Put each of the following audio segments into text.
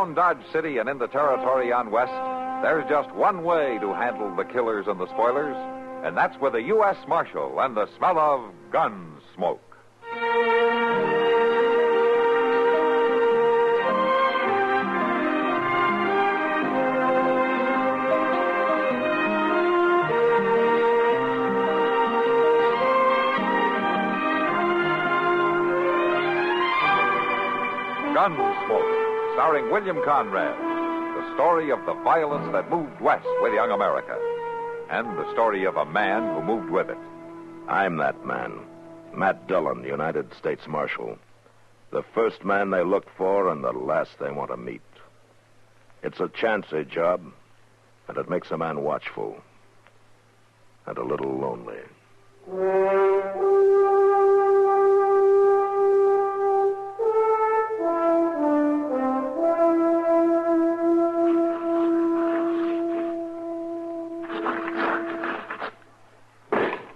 Around Dodge City and in the territory on West, there's just one way to handle the killers and the spoilers, and that's with a U.S. Marshal and the smell of Gunsmoke. Gunsmoke, starring William Conrad, the story of the violence that moved west with young America, and the story of a man who moved with it. I'm that man, Matt Dillon, United States Marshal. The first man they look for and the last they want to meet. It's a chancy job, and it makes a man watchful and a little lonely.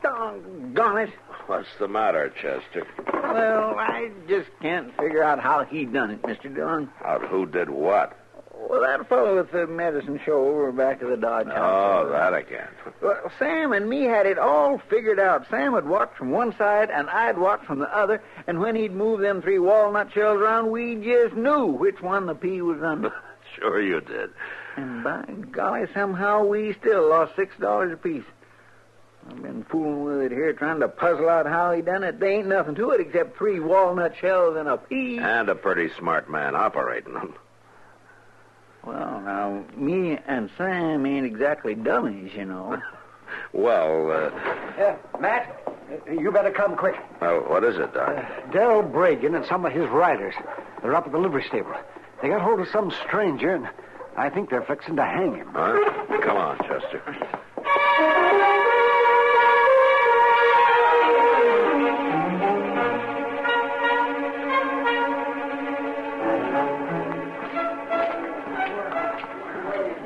Doggone it. What's the matter, Chester? Well, I just can't figure out how he done it, Mr. Dillon. Out who did what? Well, that fellow with the medicine show over back of the Dodge house. Oh, that again. Well, Sam and me had it all figured out. Sam would watch from one side, and I'd watch from the other, and when he'd move them 3 walnut shells around, we just knew which one the pea was under. Sure you did. And by golly, somehow we still lost $6 apiece. I've been fooling with it here, trying to puzzle out how he done it. There ain't nothing to it except 3 walnut shells and a pea. And a pretty smart man operating them. Well, now, me and Sam ain't exactly dummies, you know. Well, Matt, you better come quick. well, what is it, Doc? Darrell Bragan and some of his riders. They're up at the livery stable. They got hold of some stranger, and I think they're fixing to hang him. Huh? Come on, Chester.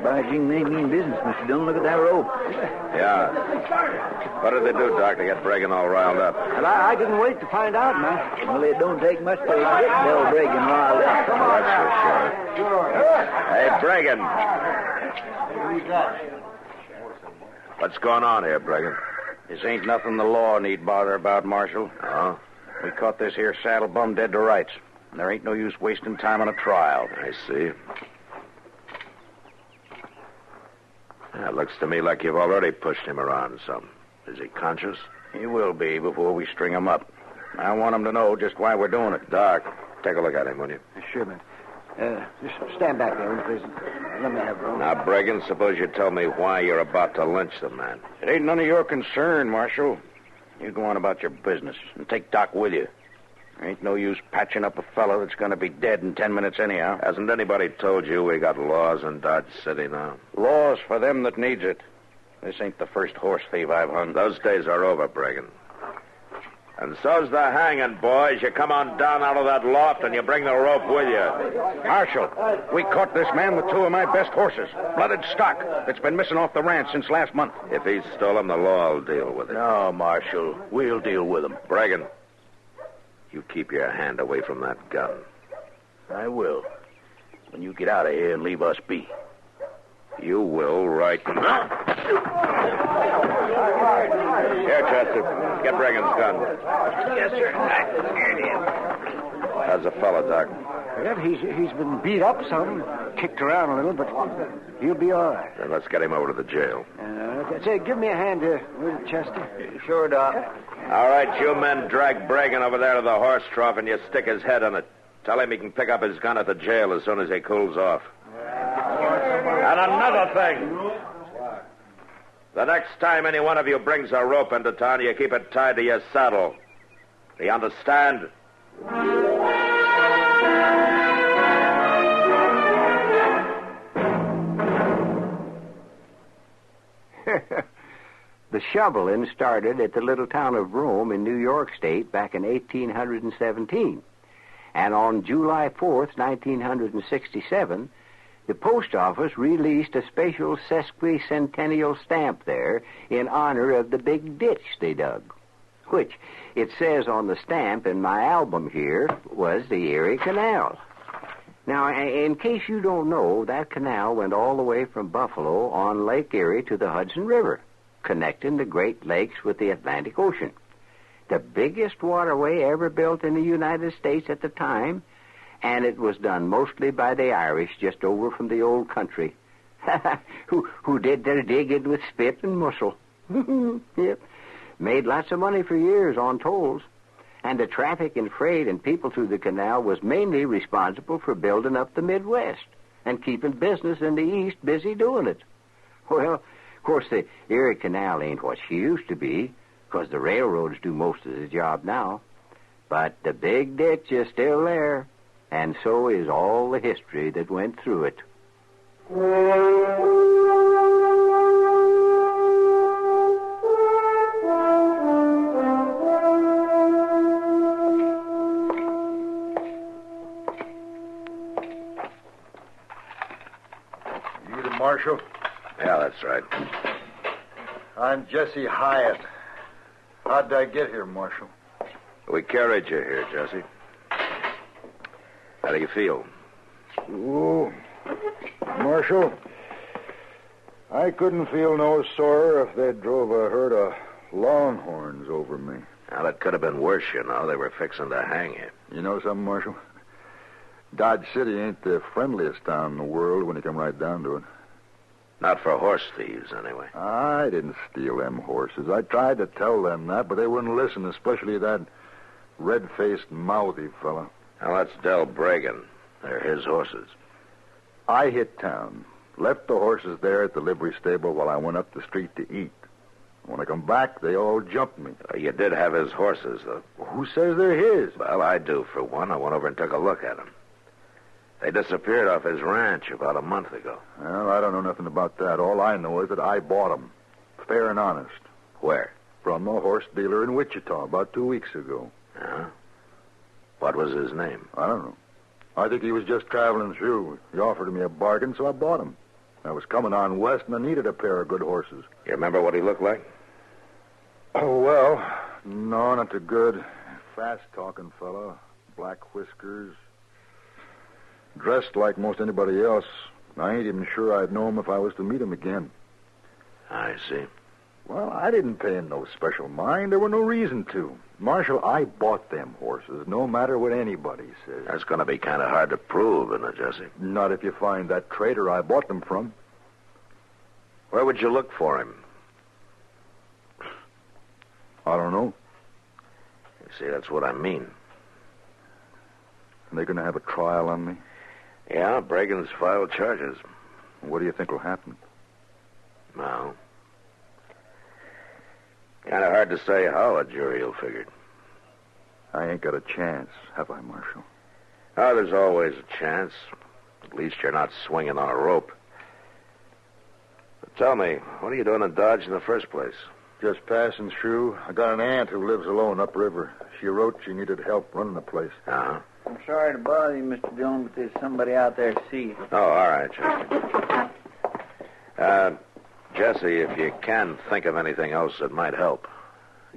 By jing, they mean business, Mr. Dillon. Look at that rope. Yeah. What did they do, Doc, to get Bragan all riled up? And I didn't wait to find out, Matt. Well, it don't take much to get Del Bragan riled up. Come on, That's for sure. Hey, Bragan. What's going on here, Bragan? This ain't nothing the law need bother about, Marshal. Oh? We caught this here saddle bum dead to rights. And there ain't no use wasting time on a trial. I see. It looks to me like you've already pushed him around some. Is he conscious? He will be before we string him up. I want him to know just why we're doing it. Doc, take a look at him, will you? Sure, man. Just stand back there, please. Let me have room. Now, Bragan, suppose you tell me why you're about to lynch the man. It ain't none of your concern, Marshal. You go on about your business and take Doc with you. There ain't no use patching up a fellow that's going to be dead in 10 minutes anyhow. Hasn't anybody told you we got laws in Dodge City now? Laws for them that needs it. This ain't the first horse thief I've hung. Those days are over, Bragan. And so's the hanging, boys. You come on down out of that loft and you bring the rope with you. Marshal, we caught this man with 2 of my best horses. Blooded stock that's been missing off the ranch since last month. If he's stolen, the law will deal with it. No, Marshal. We'll deal with him. Bragan, you keep your hand away from that gun. I will. When you get out of here and leave us be. You will, right now. Here, Chester. Get Bragan's gun. Yes, sir. How's the fellow, Doc? Well, he's been beat up some, kicked around a little, but he'll be all right. Then let's get him over to the jail. Say, give me a hand, will you, Chester? Sure, Doc. All right, you men drag Bragan over there to the horse trough and you stick his head on it. Tell him he can pick up his gun at the jail as soon as he cools off. And another thing. The next time any one of you brings a rope into town, you keep it tied to your saddle. Do you understand? The shoveling started at the little town of Rome in New York State back in 1817. And on July 4th, 1967, the post office released a special sesquicentennial stamp there in honor of the big ditch they dug, which, it says on the stamp in my album here, was the Erie Canal. Now, in case you don't know, that canal went all the way from Buffalo on Lake Erie to the Hudson River, connecting the Great Lakes with the Atlantic Ocean. The biggest waterway ever built in the United States at the time, and it was done mostly by the Irish just over from the old country, who did their digging with spit and muscle. Yep. Made lots of money for years on tolls. And the traffic and freight and people through the canal was mainly responsible for building up the Midwest and keeping business in the East busy doing it. Well, of course, the Erie Canal ain't what she used to be, because the railroads do most of the job now. But the big ditch is still there, and so is all the history that went through it. Marshal? Yeah, that's right. I'm Jesse Hyatt. How'd I get here, Marshal? We carried you here, Jesse. How do you feel? Oh, Marshal, I couldn't feel no sorer if they drove a herd of longhorns over me. Well, it could have been worse, you know. They were fixing to hang you. You know something, Marshal? Dodge City ain't the friendliest town in the world when you come right down to it. Not for horse thieves, anyway. I didn't steal them horses. I tried to tell them that, but they wouldn't listen, especially that red-faced, mouthy fella. Now, that's Del Bragan. They're his horses. I hit town, left the horses there at the livery stable while I went up the street to eat. When I come back, they all jumped me. You did have his horses, though. Who says they're his? Well, I do, for one. I went over and took a look at them. They disappeared off his ranch about a month ago. Well, I don't know nothing about that. All I know is that I bought them, fair and honest. Where? From a horse dealer in Wichita about 2 weeks ago. Yeah? What was his name? I don't know. I think he was just traveling through. He offered me a bargain, so I bought him. I was coming on west, and I needed a pair of good horses. You remember what he looked like? Oh, well, no, not too good. Fast-talking fella, black whiskers. Dressed like most anybody else. I ain't even sure I'd know him if I was to meet him again. I see. Well, I didn't pay him no special mind. There were no reason to. Marshal, I bought them horses, no matter what anybody says. That's going to be kind of hard to prove, isn't it, Jesse? Not if you find that trader I bought them from. Where would you look for him? I don't know. You see, that's what I mean. Are they going to have a trial on me? Yeah, Bragan's filed charges. What do you think will happen? Well, kind of hard to say how a jury will figure. I ain't got a chance, have I, Marshal? Oh, there's always a chance. At least you're not swinging on a rope. But tell me, what are you doing in Dodge in the first place? Just passing through. I got an aunt who lives alone upriver. She wrote she needed help running the place. Uh-huh. I'm sorry to bother you, Mr. Jones, but there's somebody out there to see you. Oh, all right, Jesse. Jesse, if you can think of anything else that might help,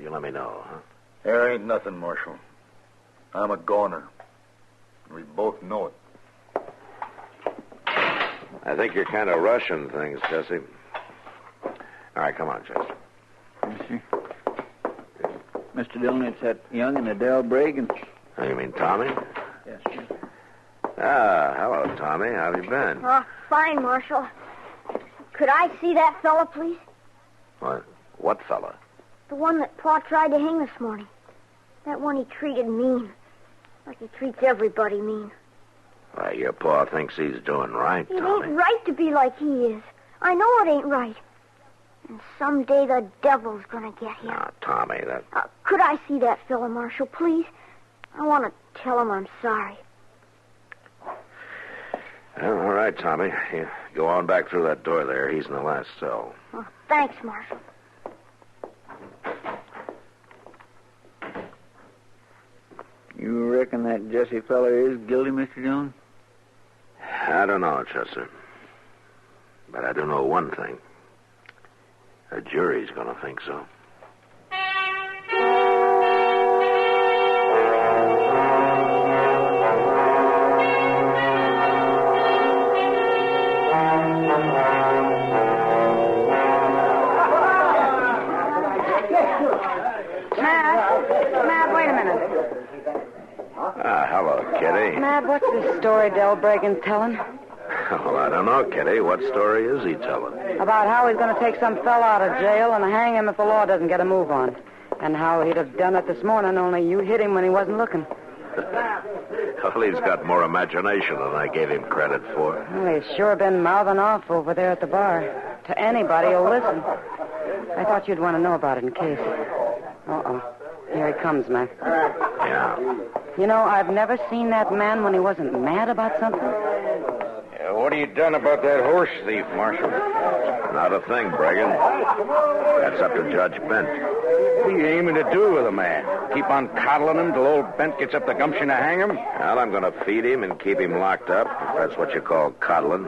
you let me know, huh? There ain't nothing, Marshal. I'm a goner. We both know it. I think you're kind of rushing things, Jesse. All right, come on, Jesse. Yes, sir. Mr. Dillon, it's that young and Adele Bragan. Oh, you mean Tommy? Yes, sir. Ah, hello, Tommy. How have you been? Fine, Marshal. Could I see that fella, please? What fella? The one that Pa tried to hang this morning. That one he treated mean. Like he treats everybody mean. Why, your pa thinks he's doing right, It Tommy. ain't right to be like he is. I know it ain't right. And someday the devil's gonna get him. Now, Tommy, that... Could I see that fella, Marshal, please? I want to tell him I'm sorry. Well, all right, Tommy. You go on back through that door there. He's in the last cell. Oh, thanks, Marshal. You reckon that Jesse feller is guilty, Mr. Jones? I don't know, Chester. But I do know one thing. The jury's going to think so. Hello, Kitty. Matt, what's this story Del Bragan's telling? Well, I don't know, Kitty. What story is he telling? About how he's going to take some fella out of jail and hang him if the law doesn't get a move on. And how he'd have done it this morning, only you hit him when he wasn't looking. Well, he's got more imagination than I gave him credit for. Well, he's sure been mouthing off over there at the bar. To anybody who'll listen. I thought you'd want to know about it in case. Uh-oh. Here he comes, Mac. Yeah. You know, I've never seen that man when he wasn't mad about something. What have you done about that horse thief, Marshal? Not a thing, Bragan. That's up to Judge Bent. What are you aiming to do with a man? Keep on coddling him till old Bent gets up the gumption to hang him? Well, I'm going to feed him and keep him locked up, if that's what you call coddling.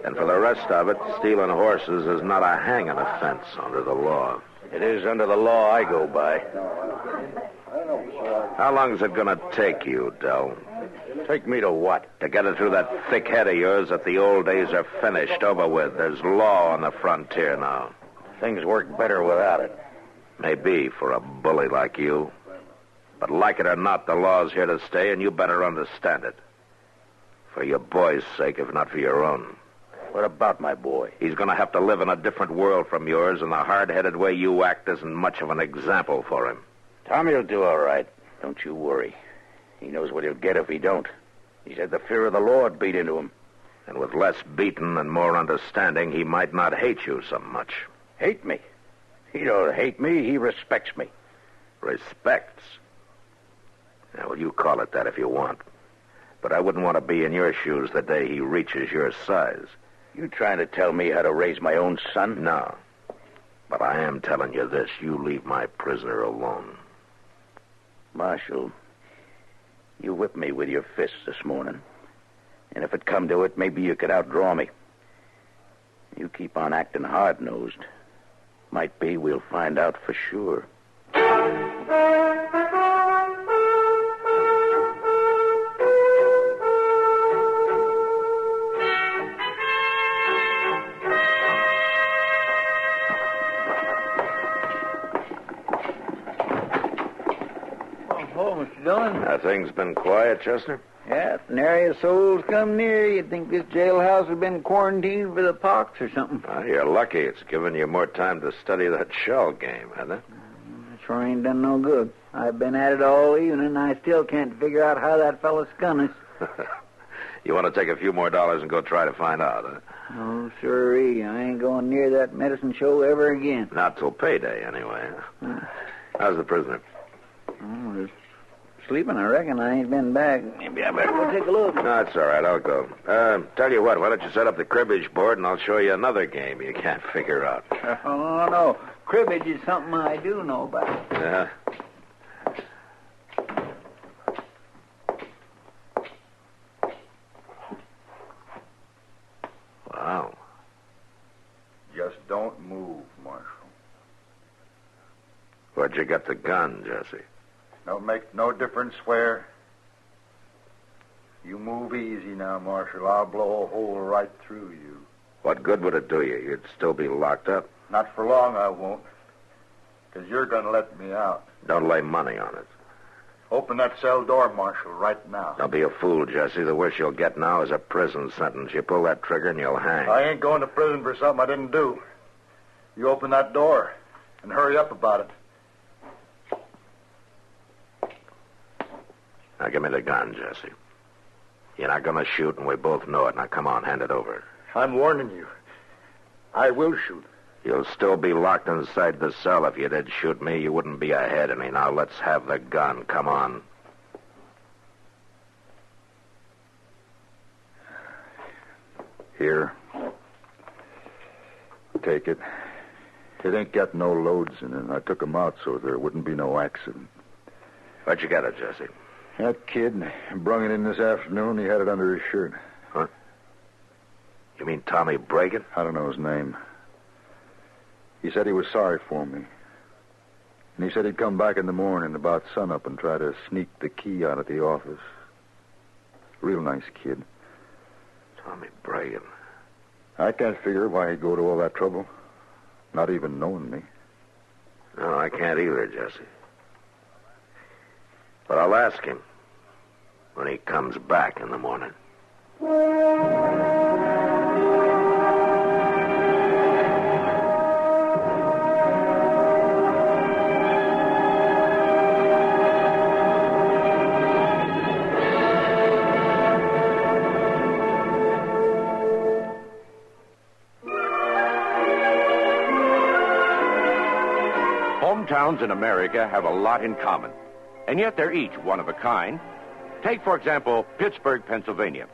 And for the rest of it, stealing horses is not a hanging offense under the law. It is under the law I go by. How long is it going to take you, Del? Take me to what? To get it through that thick head of yours that the old days are finished, over with. There's law on the frontier now. Things work better without it. Maybe for a bully like you. But like it or not, the law's here to stay, and you better understand it. For your boy's sake, if not for your own. What about my boy? He's going to have to live in a different world from yours, and the hard-headed way you act isn't much of an example for him. Tommy'll do all right. Don't you worry. He knows what he'll get if he don't. He's had the fear of the Lord beat into him. And with less beating and more understanding, he might not hate you so much. Hate me? He don't hate me. He respects me. Respects? Yeah, well, you call it that if you want. But I wouldn't want to be in your shoes the day he reaches your size. You trying to tell me how to raise my own son? No. But I am telling you this. You leave my prisoner alone. Marshal, you whipped me with your fists this morning. And if it come to it, maybe you could outdraw me. You keep on acting hard-nosed. Might be we'll find out for sure. Mr. Dillon. Things been quiet, Chester? Yeah, if nary a soul's come near, you'd think this jailhouse has been quarantined for the pox or something. You're lucky. It's given you more time to study that shell game, hasn't it? Sure ain't done no good. I've been at it all evening, and I still can't figure out how that fella skun us. You want to take a few more dollars and go try to find out, huh? Oh, sirree. I ain't going near that medicine show ever again. Not till payday, anyway. How's the prisoner? Oh, he's sleeping, I reckon. I ain't been back. Maybe I better go take a look. No, it's all right. I'll go. Tell you what, why don't you set up the cribbage board and I'll show you another game you can't figure out. Oh, no. Cribbage is something I do know about. Yeah? Wow. Just don't move, Marshal. Where'd you get the gun, Jesse? Don't make no difference where. You move easy now, Marshal. I'll blow a hole right through you. What good would it do you? You'd still be locked up. Not for long, I won't. Because you're going to let me out. Don't lay money on it. Open that cell door, Marshal, right now. Don't be a fool, Jesse. The worst you'll get now is a prison sentence. You pull that trigger and you'll hang. I ain't going to prison for something I didn't do. You open that door and hurry up about it. Now, give me the gun, Jesse. You're not going to shoot, and we both know it. Now, come on, hand it over. I'm warning you. I will shoot. You'll still be locked inside the cell. If you did shoot me, you wouldn't be ahead of me. Now, let's have the gun. Come on. Here. Take it. It ain't got no loads in it. I took 'em out so there wouldn't be no accident. Where'd you get it, Jesse? That kid brung it in this afternoon. He had it under his shirt. Huh? You mean Tommy Bragan? I don't know his name. He said he was sorry for me. And he said he'd come back in the morning about sunup and try to sneak the key out of the office. Real nice kid. Tommy Bragan. I can't figure why he'd go to all that trouble. Not even knowing me. No, I can't either, Jesse. But I'll ask him. when he comes back in the morning. Hometowns in America have a lot in common, and yet they're each one of a kind. Take, for example, Pittsburgh, Pennsylvania.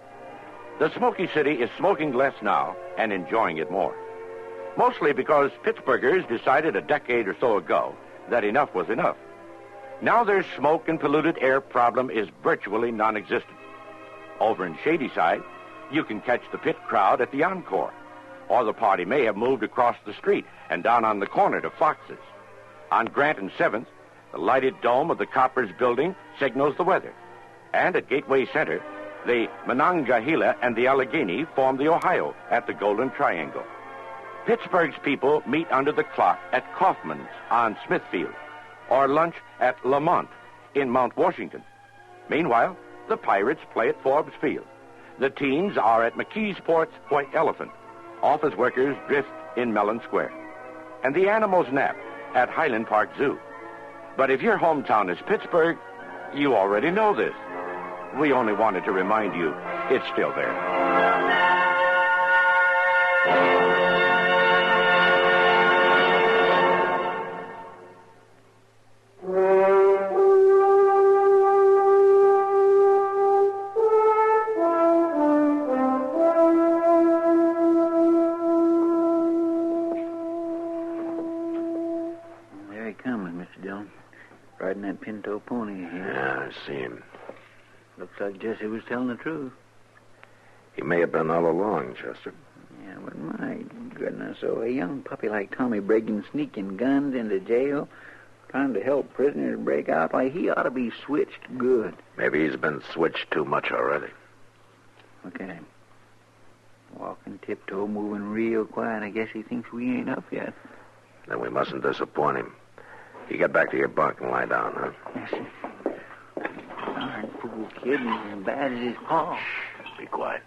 The Smoky City is smoking less now and enjoying it more. Mostly because Pittsburghers decided a decade or so ago that enough was enough. Now their smoke and polluted air problem is virtually non-existent. Over in Shadyside, you can catch the pit crowd at the Encore, or the party may have moved across the street and down on the corner to Fox's. On Grant and 7th, the lighted dome of the Coppers building signals the weather. And at Gateway Center, the Monongahela and the Allegheny form the Ohio at the Golden Triangle. Pittsburgh's people meet under the clock at Kaufman's on Smithfield, or lunch at Lamont in Mount Washington. Meanwhile, the Pirates play at Forbes Field. The teams are at McKeesport's White Elephant. Office workers drift in Mellon Square. And the animals nap at Highland Park Zoo. But if your hometown is Pittsburgh, you already know this. We only wanted to remind you it's still there. There he comes, Mr. Dillon. Riding that pinto pony here. Yeah, I see him. Looks like Jesse was telling the truth. He may have been all along, Chester. Yeah, but my goodness, so a young puppy like Tommy breaking sneaking guns into jail, trying to help prisoners break out, like he ought to be switched good. Maybe he's been switched too much already. Look at him. Walking tiptoe, moving real quiet. I guess he thinks we ain't up yet. Then we mustn't disappoint him. You get back to your bunk and lie down, huh? Yes, sir. Darn fool kid, and he's as bad as his paw. Be quiet.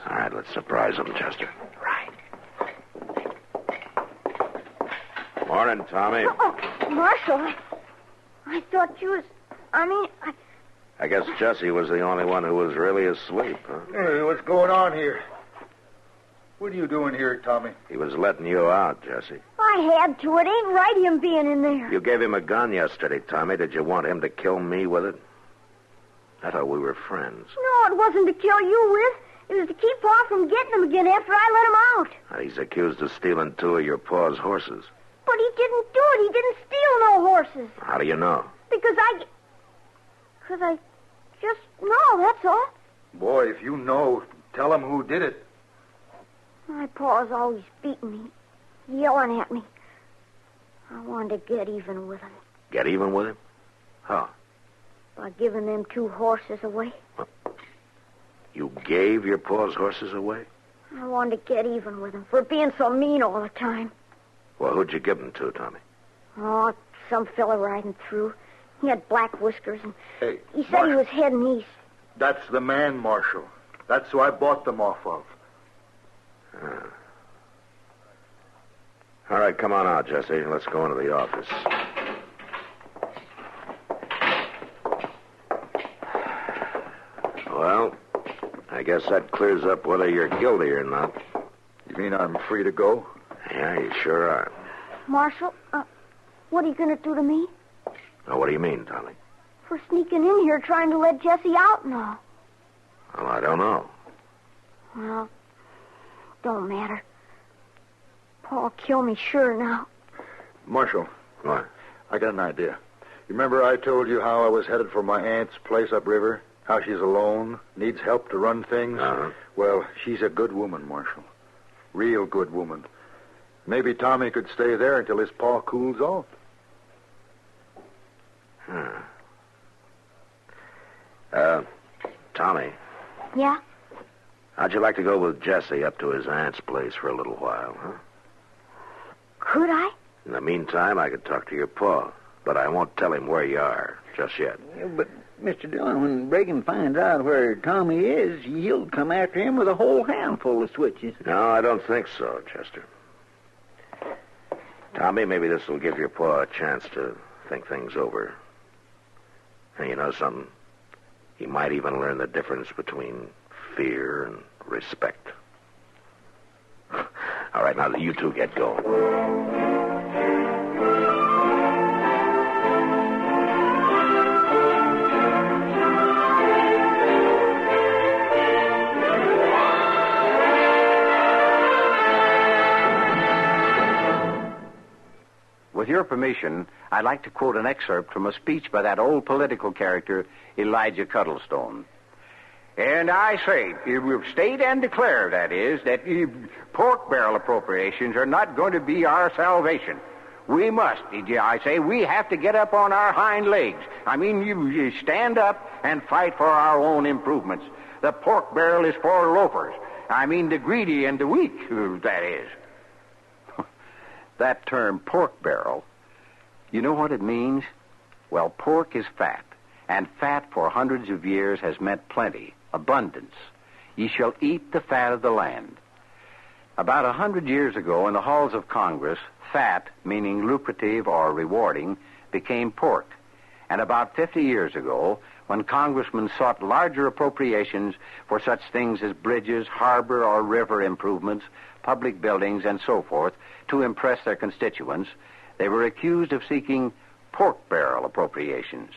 All right, let's surprise him, Chester. Right. Morning, Tommy. Oh, Marshal, I thought you was... I guess Jesse was the only one who was really asleep, huh? Hey, what's going on here? What are you doing here, Tommy? He was letting you out, Jesse. I had to. It ain't right him being in there. You gave him a gun yesterday, Tommy. Did you want him to kill me with it? I thought we were friends. No, it wasn't to kill you with. It was to keep Pa from getting him again after I let him out. Now, he's accused of stealing 2 of your pa's horses. But he didn't do it. He didn't steal no horses. How do you know? Because I just know, that's all. Boy, if you know, tell him who did it. My pa's always beating me, yelling at me. I wanted to get even with him. Get even with him? How? By giving them 2 horses away. You gave your pa's horses away? I wanted to get even with him for being so mean all the time. Well, who'd you give them to, Tommy? Oh, some fella riding through. He had black whiskers, and Hey, he said Marshal. he was heading east. That's the man, Marshal. That's who I bought them off of. All right, come on out, Jesse. Let's go into the office. Well, I guess that clears up whether you're guilty or not. You mean I'm free to go? Yeah, you sure are. Marshal, what are you going to do to me? Now, what do you mean, Tommy? For sneaking in here trying to let Jesse out and all. Well, I don't know. Well, don't matter. Paul kill me sure now. Marshal, What? I got an idea. You remember I told you how I was headed for my aunt's place upriver How she's alone, needs help to run things. Uh-huh. Well, she's a good woman, Marshal. Real good woman. Maybe Tommy could stay there until his paw cools off. Tommy, Yeah? how'd you like to go with Jesse up to his aunt's place for a little while, huh? Could I? In the meantime, I could talk to your pa, but I won't tell him where you are just yet. Yeah, but, Mr. Dillon, when Reagan finds out where Tommy is, he'll come after him with a whole handful of switches. No, I don't think so, Chester. Tommy, maybe this will give your pa a chance to think things over. And you know something? He might even learn the difference between fear and respect. All right, now you two get going. With your permission, I'd like to quote an excerpt from a speech by that old political character, Elijah Cuddlestone. And I say, state and declare, that is, that pork barrel appropriations are not going to be our salvation. We must, I say, we have to get up on our hind legs. I mean, you stand up and fight for our own improvements. The pork barrel is for loafers. I mean, the greedy and the weak, that is. That term, pork barrel, you know what it means? Well, pork is fat, and fat for hundreds of years has meant plenty, abundance. Ye shall eat the fat of the land. About 100 years ago, in the halls of Congress, fat, meaning lucrative or rewarding, became pork. And about 50 years ago, when congressmen sought larger appropriations for such things as bridges, harbor or river improvements, public buildings, and so forth, to impress their constituents, they were accused of seeking pork barrel appropriations.